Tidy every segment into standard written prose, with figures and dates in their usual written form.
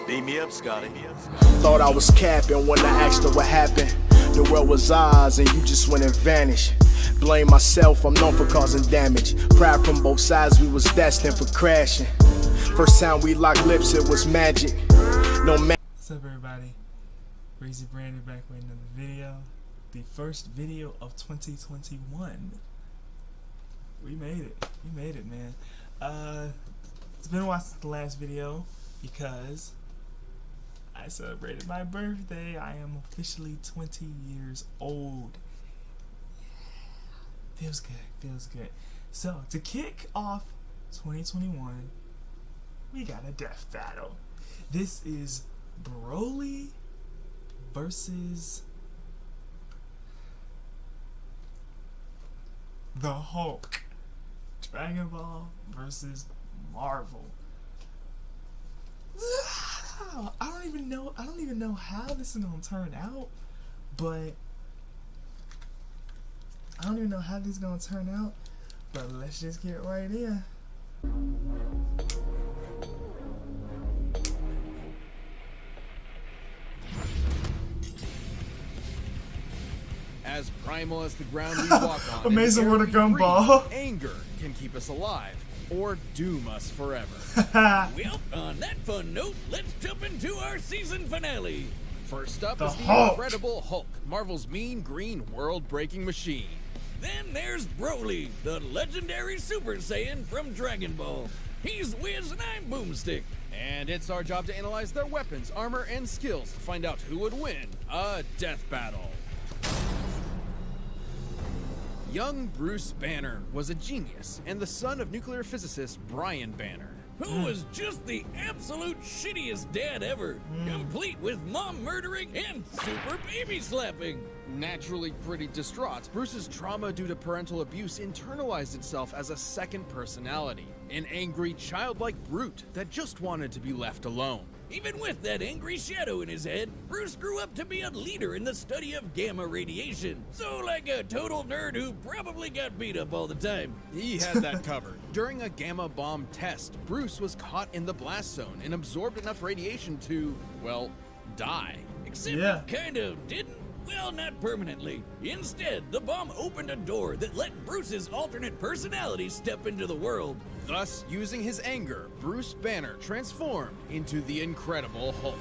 Beat me up, Scotty. Thought I was capping when I asked her what happened. The world was ours and you just went and vanished. Blame myself, I'm known for causing damage. Pride from both sides, we was destined for crashing. First time we locked lips, it was magic. No man. What's up, everybody? Breezy Brandon back with another video. The first video of 2021. We made it. We made it, man. It's been a while since the last video because I celebrated my birthday. I am officially 20 years old. Yeah. Feels good. Feels good. So, to kick off 2021, we got a death battle. This is Broly versus the Hulk. Dragon Ball versus Marvel. I don't even know how this is gonna turn out, but let's just get right in. As primal as the ground we walk on, Amazing with a gumball. Anger can keep us alive or doom us forever. Well, on that fun note, let's jump into our season finale. First up The is the Hulk. Incredible Hulk, Marvel's mean green world-breaking machine. Then there's Broly, the legendary Super Saiyan from Dragon Ball. He's Wiz and I'm Boomstick. And it's our job to analyze their weapons, armor, and skills to find out who would win a death battle. Young Bruce Banner was a genius and the son of nuclear physicist Brian Banner. Who was just the absolute shittiest dad ever, complete with mom murdering and super baby slapping. Naturally pretty distraught, Bruce's trauma due to parental abuse internalized itself as a second personality, an angry, childlike brute that just wanted to be left alone. Even with that angry shadow in his head, Bruce grew up to be a leader in the study of gamma radiation. So like a total nerd who probably got beat up all the time. He had that covered. During a gamma bomb test, Bruce was caught in the blast zone and absorbed enough radiation to, well, die. Except Yeah. he kind of didn't. Well, not permanently. Instead, the bomb opened a door that let Bruce's alternate personality step into the world. Thus, using his anger, Bruce Banner transformed into the Incredible Hulk.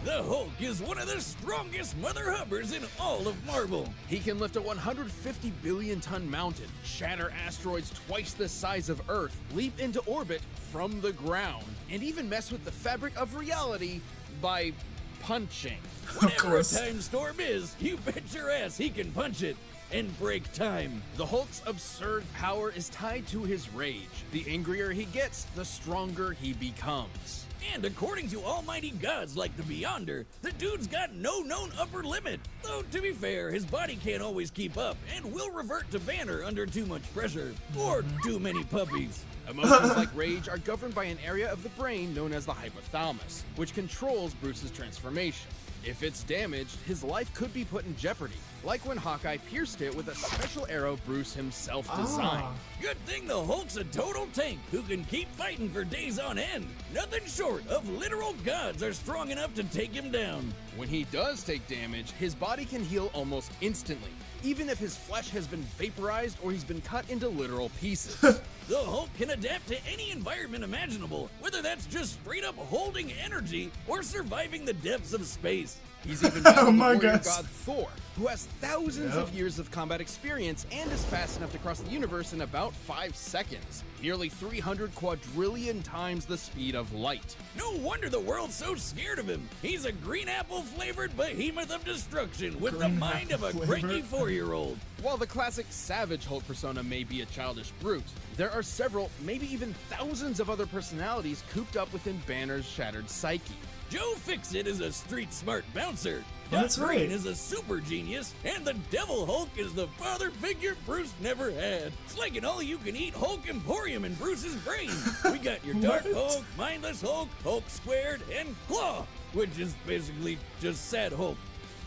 The Hulk is one of the strongest mother hubbers in all of Marvel. He can lift a 150 billion ton mountain, shatter asteroids twice the size of Earth, leap into orbit from the ground, and even mess with the fabric of reality by punching. Whatever a course. time storm is, you bet your ass he can punch it and break time. The Hulk's absurd power is tied to his rage. The angrier he gets, the stronger he becomes. And according to almighty gods like the Beyonder, the dude's got no known upper limit. Though, to be fair, his body can't always keep up and will revert to Banner under too much pressure. Or too many puppies. Emotions like rage are governed by an area of the brain known as the hypothalamus, which controls Bruce's transformation. If it's damaged, his life could be put in jeopardy, like when Hawkeye pierced it with a special arrow Bruce himself designed. Good thing the Hulk's a total tank who can keep fighting for days on end. Nothing short of literal gods are strong enough to take him down. When he does take damage, his body can heal almost instantly, even if his flesh has been vaporized or he's been cut into literal pieces. The Hulk can adapt to any environment imaginable, whether that's just straight up holding energy or surviving the depths of space. He's even battled my the warrior gosh. god Thor, who has thousands of years of combat experience and is fast enough to cross the universe in about 5 seconds, nearly 300 quadrillion times the speed of light. No wonder the world's so scared of him. He's a green apple flavored behemoth of destruction with the Green mind of a apple cranky flavored? 4-year-old. While the classic Savage Hulk persona may be a childish brute, there are several, maybe even thousands of other personalities cooped up within Banner's shattered psyche. Joe Fixit is a street smart bouncer. That's Doc Green right. is a super genius, and the Devil Hulk is the father figure Bruce never had. It's like an all-you-can-eat Hulk Emporium in Bruce's brain. We got your Dark What? Hulk, Mindless Hulk, Hulk Squared, and Claw, which is basically just Sad Hulk.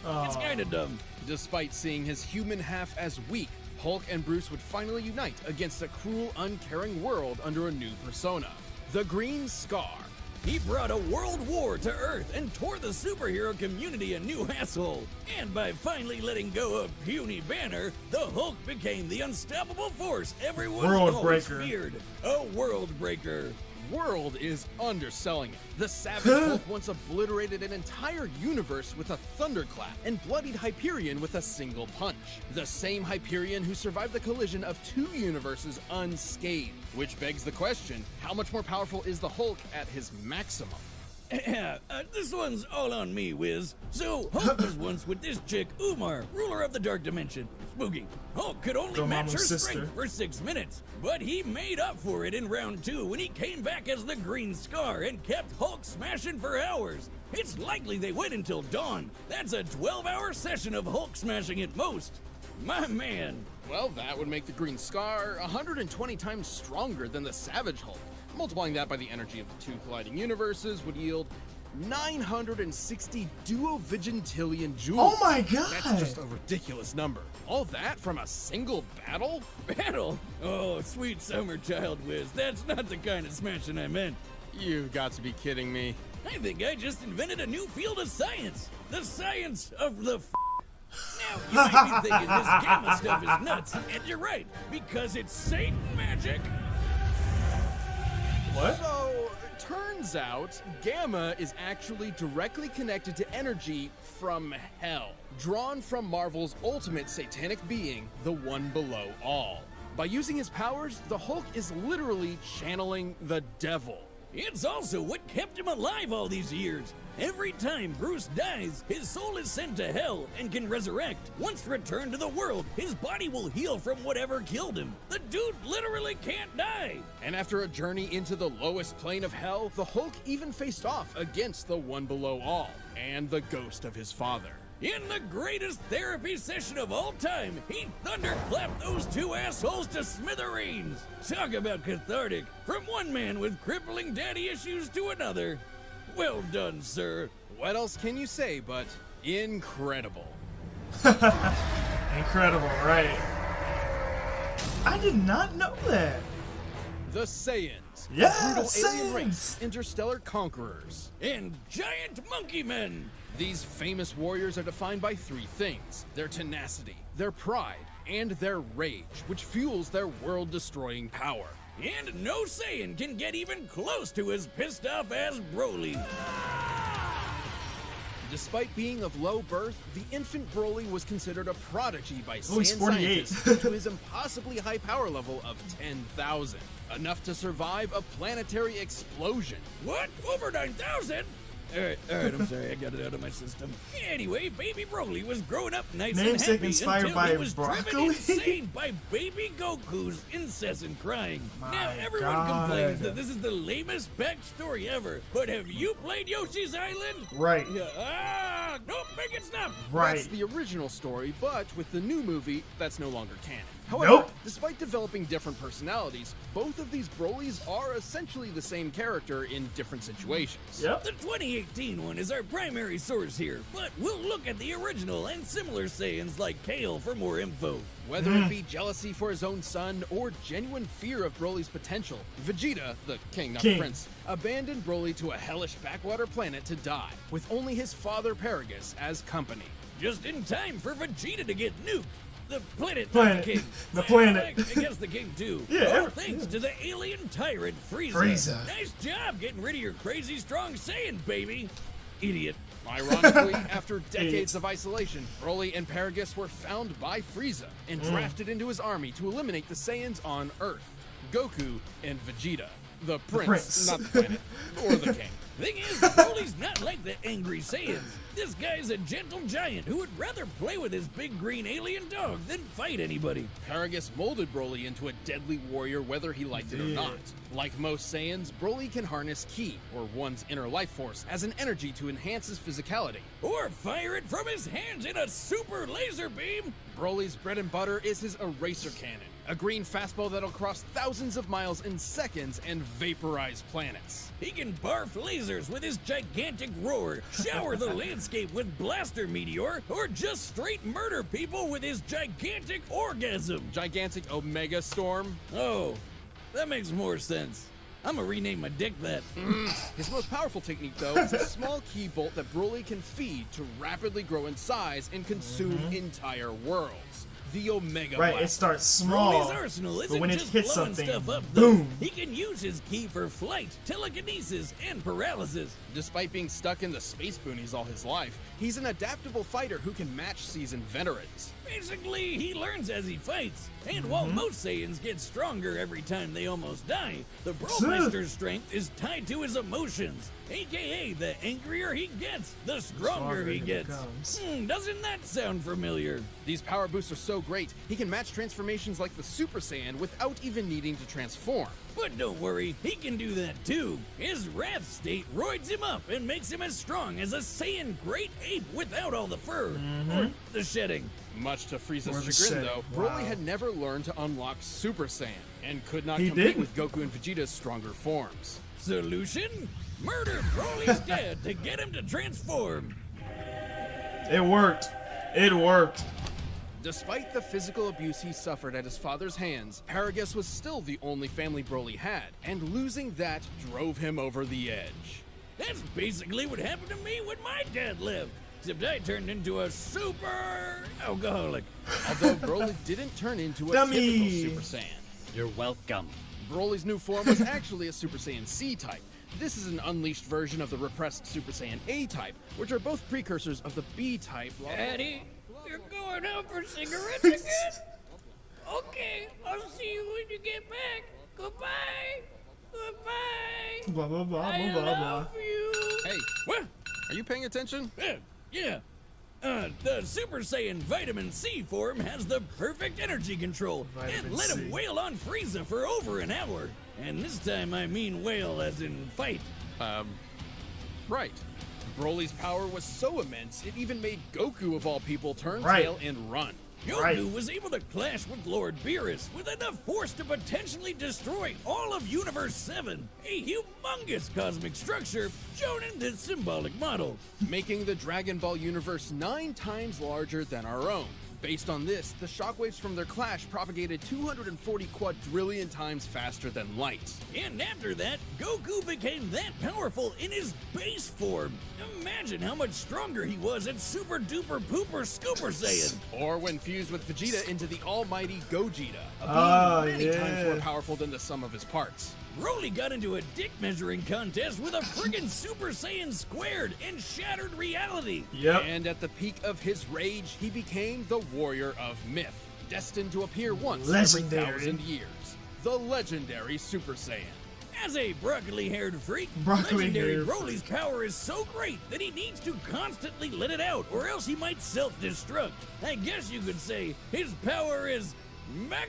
It's kind of dumb. Despite seeing his human half as weak, Hulk and Bruce would finally unite against a cruel, uncaring world under a new persona. the Green Scar. He brought a world war to Earth and tore the superhero community a new asshole. And by finally letting go of puny Banner, the Hulk became the unstoppable force everyone World always breaker. feared. A world breaker. World is underselling it. The Savage Hulk once obliterated an entire universe with a thunderclap and bloodied Hyperion with a single punch. The same Hyperion who survived the collision of two universes unscathed. Which begs the question, how much more powerful is the Hulk at his maximum? This one's all on me, Wiz. So, Hulk was once with this chick, Umar, ruler of the Dark Dimension. Spooky. Hulk could only Go match her mama's sister. strength for 6 minutes, but he made up for it in round 2 when he came back as the Green Scar and kept Hulk smashing for hours. It's likely they went until dawn. That's a 12-hour session of Hulk smashing at most. My man. Well, that would make the Green Scar 120 times stronger than the Savage Hulk. Multiplying that by the energy of the two colliding universes would yield 960 duovigintillion joules. Oh my god! That's just a ridiculous number. All that from a single battle? Battle? Oh, sweet summer child, Wiz. That's not the kind of smashing I meant. You've got to be kidding me. I think I just invented a new field of science. The science of the Now, you might be thinking this gamma stuff is nuts, and you're right, because it's Satan magic. What? So, turns out, gamma is actually directly connected to energy from hell, drawn from Marvel's ultimate satanic being, the One Below All. By using his powers, the Hulk is literally channeling the devil. It's also what kept him alive all these years. Every time Bruce dies, his soul is sent to hell and can resurrect. Once returned to the world, his body will heal from whatever killed him. The dude literally can't die. And after a journey into the lowest plane of hell, the Hulk even faced off against the One Below All and the ghost of his father. In the greatest therapy session of all time, he thunderclapped those two assholes to smithereens. Talk about cathartic. From one man with crippling daddy issues to another. Well done, sir. What else can you say but incredible? Incredible, right? I did not know that. The Saiyans, Yeah, a brutal alien Saiyans. race, interstellar conquerors. And giant monkey men. These famous warriors are defined by three things: their tenacity, their pride, and their rage, which fuels their world-destroying power. And no Saiyan can get even close to his pissed off ass Broly. Despite being of low birth, the infant Broly was considered a prodigy by Oh, he's Saiyan 48. scientists due to his impossibly high power level of 10,000, enough to survive a planetary explosion. What? Over 9,000? Alright, I'm sorry, I got it out of my system. Anyway, baby Broly was growing up nice Namesake and happy inspired until by he was driven broccoli? insane by baby Goku's incessant crying. Now, My everyone God. complains that this is the lamest backstory ever, but have you played Yoshi's Island? Right. Nope, make it stop. Right. That's the original story, but with the new movie, that's no longer canon. However, Nope. despite developing different personalities, both of these Brolys are essentially the same character in different situations. Yep. The 2018 one is our primary source here, but we'll look at the original and similar Saiyans like Kale for more info. Whether it be jealousy for his own son or genuine fear of Broly's potential, Vegeta, the king, not the King. prince, abandoned Broly to a hellish backwater planet to die, with only his father Paragus as company. Just in time for Vegeta to get nuked. The planet, Planet. not the king. The Well, planet. I guess the king too. Yeah, All every- thanks to the alien tyrant Frieza. Frieza. Nice job getting rid of your crazy strong Saiyan, baby. Idiot. Ironically, after decades of isolation, Broly and Paragus were found by Frieza and drafted into his army to eliminate the Saiyans on Earth, Goku and Vegeta. The prince. Not the planet, or the king. Thing is, Broly's not like the angry Saiyans. This guy's a gentle giant who would rather play with his big green alien dog than fight anybody. Paragus molded Broly into a deadly warrior whether he liked it or did. not. Like most Saiyans, Broly can harness Ki, or one's inner life force, as an energy to enhance his physicality. Or fire it from his hands in a super laser beam. Broly's bread and butter is his eraser cannon, a green fastball that'll cross thousands of miles in seconds and vaporize planets. He can barf lasers with his gigantic roar, shower the landscape with blaster meteor, or just straight murder people with his gigantic orgasm. Gigantic Omega Storm. Oh, that makes more sense. I'ma rename my dick that. His most powerful technique, though, is a small key bolt that Broly can feed to rapidly grow in size and consume entire worlds. The Omega Right, Blast. it starts small, Broly's arsenal but isn't when it just hits blowing something, stuff up, though. boom. He can use his key for flight, telekinesis, and paralysis. Despite being stuck in the space boonies all his life, he's an adaptable fighter who can match seasoned veterans. Basically, he learns as he fights. And while most Saiyans get stronger every time they almost die, the Brawlmeister's strength is tied to his emotions. AKA, the angrier he gets, the stronger he gets. Doesn't that sound familiar? These power boosts are so great, he can match transformations like the Super Saiyan without even needing to transform. But don't worry, he can do that too. His Wrath state roids him up and makes him as strong as a Saiyan Great Ape without all the fur. Or the shedding. Much to Or Frieza's the chagrin, shade. though, Wow. Broly had never learned to unlock Super Saiyan and could not He compete didn't? with Goku and Vegeta's stronger forms. Solution? Murder Broly's dad to get him to transform. It worked. It worked. Despite the physical abuse he suffered at his father's hands, Paragus was still the only family Broly had, and losing that drove him over the edge. That's basically what happened to me when my dad lived. Except I turned into a super alcoholic. Although Broly didn't turn into a Dummy. typical Super Saiyan. You're welcome. Broly's new form was actually a Super Saiyan C type. This is an unleashed version of the repressed Super Saiyan A type, which are both precursors of the B type. Daddy, you're going out for cigarettes again? Okay, I'll see you when you get back. Goodbye. Goodbye. Blah blah blah I blah blah blah. love you. Hey, What? are you paying attention? Yeah. The Super Saiyan Vitamin C form has the perfect energy control. Vitamin And let C. him wail on Frieza for over an hour. And this time I mean wail as in fight. Right. Broly's power was so immense, it even made Goku, of all people, turn Right. tail and run. Goku Right. was able to clash with Lord Beerus with enough force to potentially destroy all of Universe 7, a humongous cosmic structure shown in this symbolic model. Making the Dragon Ball universe 9 times larger than our own. Based on this, the shockwaves from their clash propagated 240 quadrillion times faster than light. And after that, Goku became that powerful in his base form. Imagine how much stronger he was at Super Duper Pooper Scooper Saiyan. Or when fused with Vegeta into the almighty Gogeta, a being Ah, many times yeah. more powerful than the sum of his parts. Broly got into a dick measuring contest with a friggin' Super Saiyan squared and shattered reality. Yep. And at the peak of his rage, he became the Warrior of Myth, destined to appear once Legendary. every 1,000 years. The legendary Super Saiyan. As a broccoli-haired freak, Broccoli-haired legendary Broly's power is so great that he needs to constantly let it out, or else he might self-destruct. I guess you could say his power is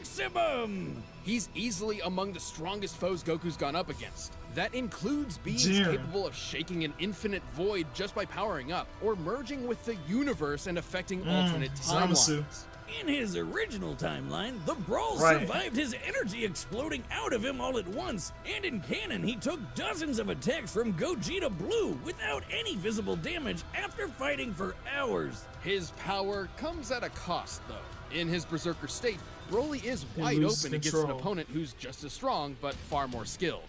maximum. He's easily among the strongest foes Goku's gone up against. That includes beings Dear. capable of shaking an infinite void just by powering up, or merging with the universe and affecting alternate Zamasu. timelines. In his original timeline, the Brawl Right. survived his energy exploding out of him all at once, and in canon, he took dozens of attacks from Gogeta Blue without any visible damage after fighting for hours. His power comes at a cost, though. In his berserker state, Broly is wide loses open against an control. opponent who's just as strong, but far more skilled.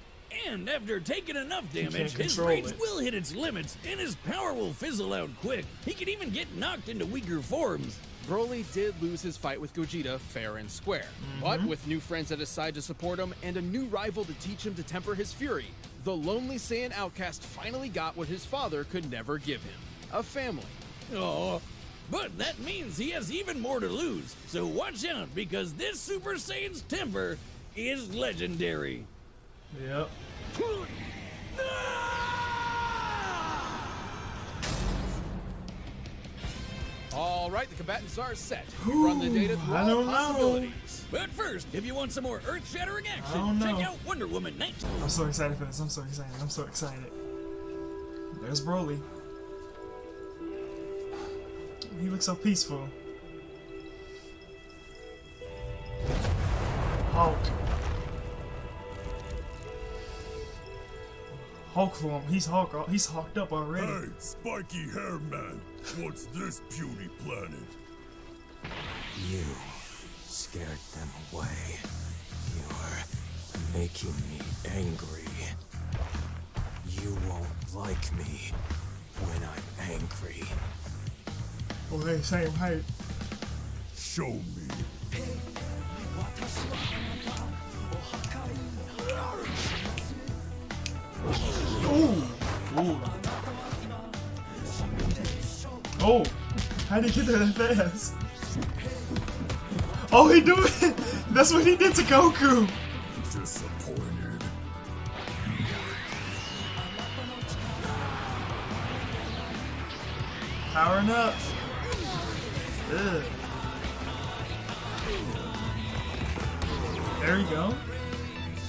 And after taking enough damage, can't his control rage it. will hit its limits, and his power will fizzle out quick. He can even get knocked into weaker forms. Broly did lose his fight with Gogeta fair and square, but with new friends at his side to support him and a new rival to teach him to temper his fury, the lonely Saiyan outcast finally got what his father could never give him: a family. Oh, but that means he has even more to lose. So watch out, because this Super Saiyan's temper is legendary. Yep. All right, the combatants are set. We run the data through I all don't know. possibilities. But first, if you want some more earth-shattering I action, don't check know. out Wonder Woman 19. I'm so excited for this. I'm so excited. I'm so excited. There's Broly. He looks so peaceful. Hulk. Hulk form. He's Hulk. He's hulked up already. Hey, spiky hair man, what's this puny planet? You scared them away. You're making me angry. You won't like me when I'm angry. Oh, hey, same height. Show me. Ooh. Ooh. Oh, how did he get there that fast? Oh, he do it! That's what he did to Goku! Disappointed. Powering up. Ugh. There you go.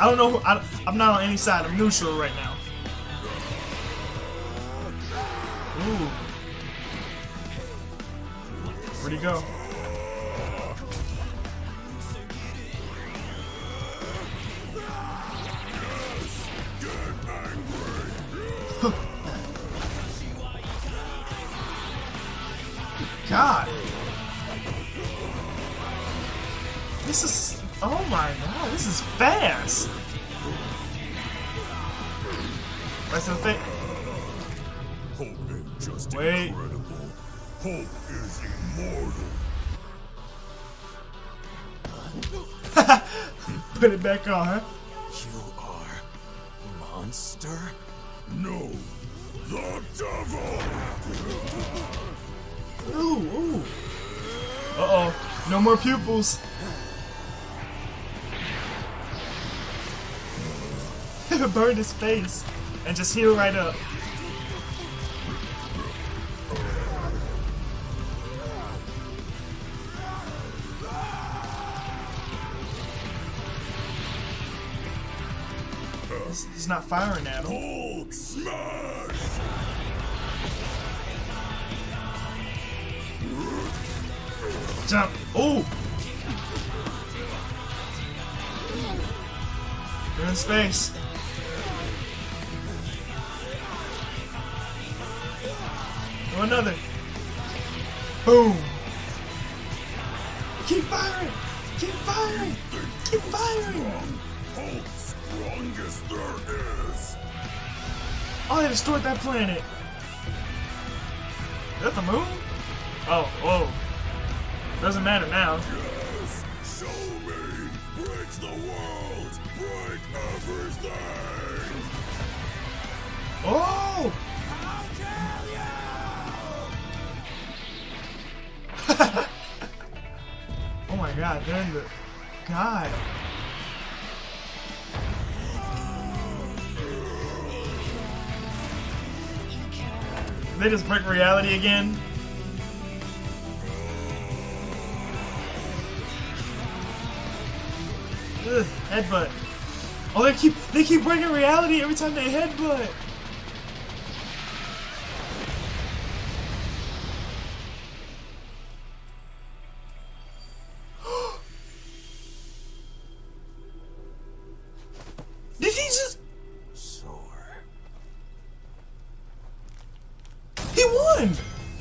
I don't know. I'm not on any side. I'm neutral right now. Ooh. Where'd he go? God. This is... Oh my god, this is fast. That's the thing. Hope ain't just Wait. incredible. Hope is immortal. Put it back on, huh? You are monster? No, the devil. Ooh, ooh. Uh-oh. No more pupils. Burn his face and just heal right up. He's not firing at him. Hulk smash. Jump. Ooh. They're in space. Oh, another. Boom. Keep firing. Keep firing. Keep firing. Hulk strongest there is. Oh, they destroyed that planet. Is that the moon? Oh, whoa. Doesn't matter now. Yes, show me. Break the world. Break everything. Oh! Oh my god, they're in the... God. They just break reality again. Ugh, headbutt. Oh, they keep breaking reality every time they headbutt. Did he just... Sore. He won!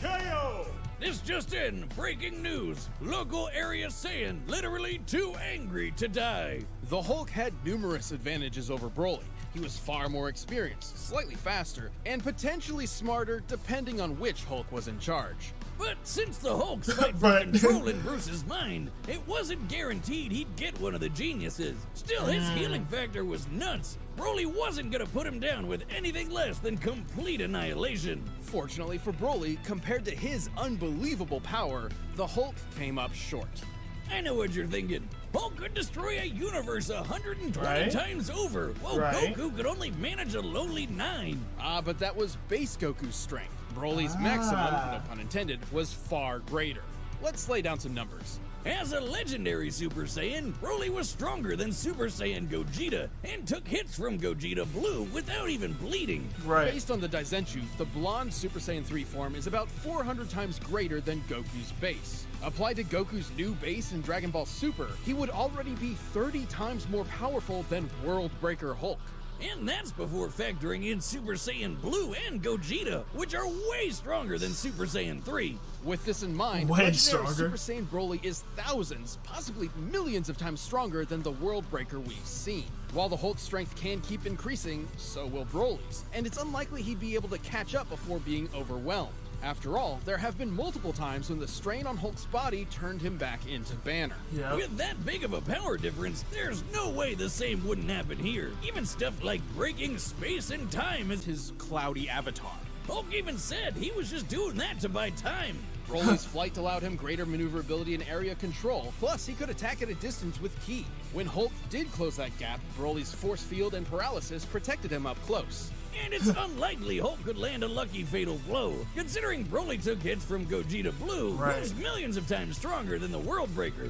KO. This just in, breaking news. Local area Saiyan literally too angry to die. The Hulk had numerous advantages over Broly. He was far more experienced, slightly faster, and potentially smarter depending on which Hulk was in charge. But since the Hulk's fight for Right. control in Bruce's mind, it wasn't guaranteed he'd get one of the geniuses. Still, his healing factor was nuts. Broly wasn't gonna put him down with anything less than complete annihilation. Fortunately for Broly, compared to his unbelievable power, the Hulk came up short. I know what you're thinking. Hulk could destroy a universe 120 Right. times over, while Right. Goku could only manage a lowly 9. But that was base Goku's strength. Broly's maximum, no pun intended, was far greater. Let's lay down some numbers. As a legendary Super Saiyan, Broly was stronger than Super Saiyan Gogeta and took hits from Gogeta Blue without even bleeding. Right. Based on the Daizenshuu, the blonde Super Saiyan 3 form is about 400 times greater than Goku's base. Applied to Goku's new base in Dragon Ball Super, he would already be 30 times more powerful than World Breaker Hulk. And that's before factoring in Super Saiyan Blue and Gogeta, which are way stronger than Super Saiyan 3. With this in mind, Way legendary stronger. Super Saiyan Broly is thousands, possibly millions of times stronger than the World Breaker we've seen. While the Hulk's strength can keep increasing, so will Broly's, and it's unlikely he'd be able to catch up before being overwhelmed. After all, there have been multiple times when the strain on Hulk's body turned him back into Banner. Yeah. With that big of a power difference, there's no way the same wouldn't happen here. Even stuff like breaking space and time is His cloudy avatar. Hulk even said he was just doing that to buy time. Broly's flight allowed him greater maneuverability and area control, plus he could attack at a distance with Ki. When Hulk did close that gap, Broly's force field and paralysis protected him up close. And it's unlikely Hulk could land a lucky fatal blow, considering Broly took hits from Gogeta Blue, Right. who's millions of times stronger than the World Breaker.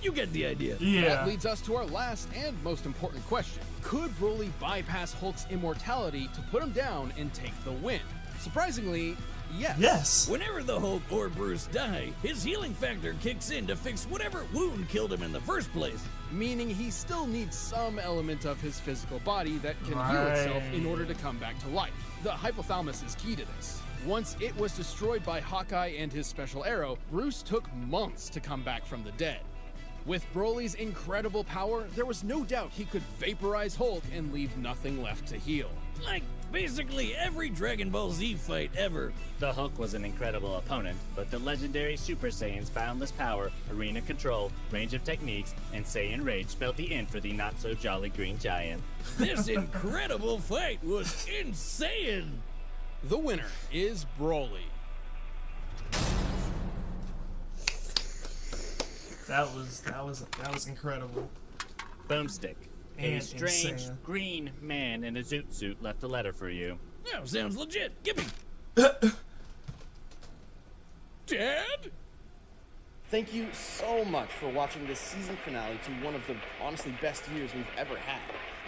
You get the idea. Yeah. That leads us to our last and most important question. Could Broly bypass Hulk's immortality to put him down and take the win? Surprisingly, yes. Yes. Whenever the Hulk or Bruce die, his healing factor kicks in to fix whatever wound killed him in the first place. Meaning he still needs some element of his physical body that can heal itself in order to come back to life. The hypothalamus is key to this. Once it was destroyed by Hawkeye and his special arrow, Bruce took months to come back from the dead. With Broly's incredible power, there was no doubt he could vaporize Hulk and leave nothing left to heal. Like basically every Dragon Ball Z fight ever. The Hulk was an incredible opponent, but the legendary Super Saiyan's boundless power, arena control, range of techniques, and Saiyan Rage spelled the end for the not-so-jolly Green Giant. This incredible fight was insane. The winner is Broly. That was incredible. Boomstick. A And strange insane. green man in a zoot suit left a letter for you. Yeah, sounds legit. Give me. Dad? Thank you so much for watching this season finale to one of the honestly best years we've ever had.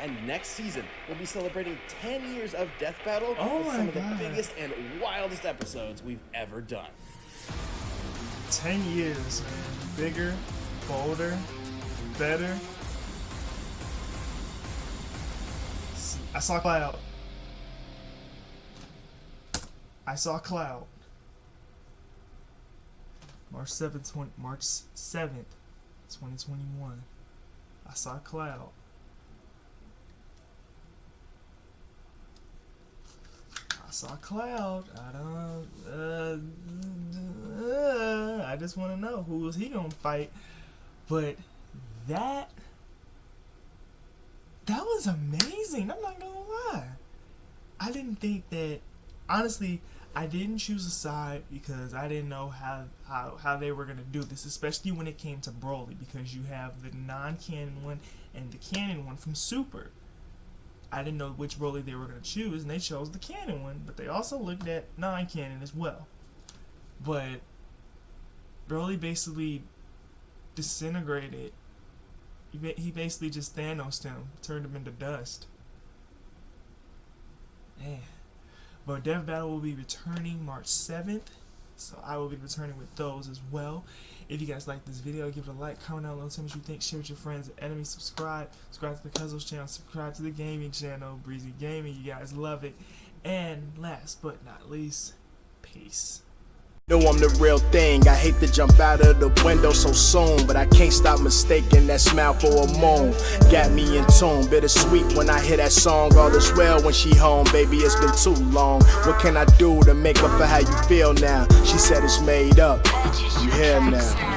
And next season, we'll be celebrating 10 years of Death Battle Oh with my some of the God. biggest and wildest episodes we've ever done. 10 years, man. Bigger, bolder, better. I saw Cloud. I saw Cloud. March 7th, 2021. I saw Cloud. I saw Cloud. I just want to know who was he gonna fight. But that was amazing. I'm not gonna lie. I didn't think that. Honestly, I didn't choose a side because I didn't know how they were gonna do this, especially when it came to Broly, because you have the non-canon one and the canon one from Super. I didn't know which Broly they were gonna choose, and they chose the canon one, but they also looked at non-canon as well. But Broly basically disintegrated. He basically just Thanos'd him, turned him into dust. Man. But Death Battle will be returning March 7th, so I will be returning with those as well. If you guys like this video, give it a like, comment down below, tell me what you think, share with your friends and enemies, subscribe to the Cuzzles channel, subscribe to the gaming channel, Breezy Gaming, you guys love it. And last but not least, peace. Know I'm the real thing. I hate to jump out of the window so soon, but I can't stop mistaking that smile for a moon. Got me in tune, bittersweet when I hear that song. All is well when she home, baby, it's been too long. What can I do to make up for how you feel now? She said it's made up. You here now.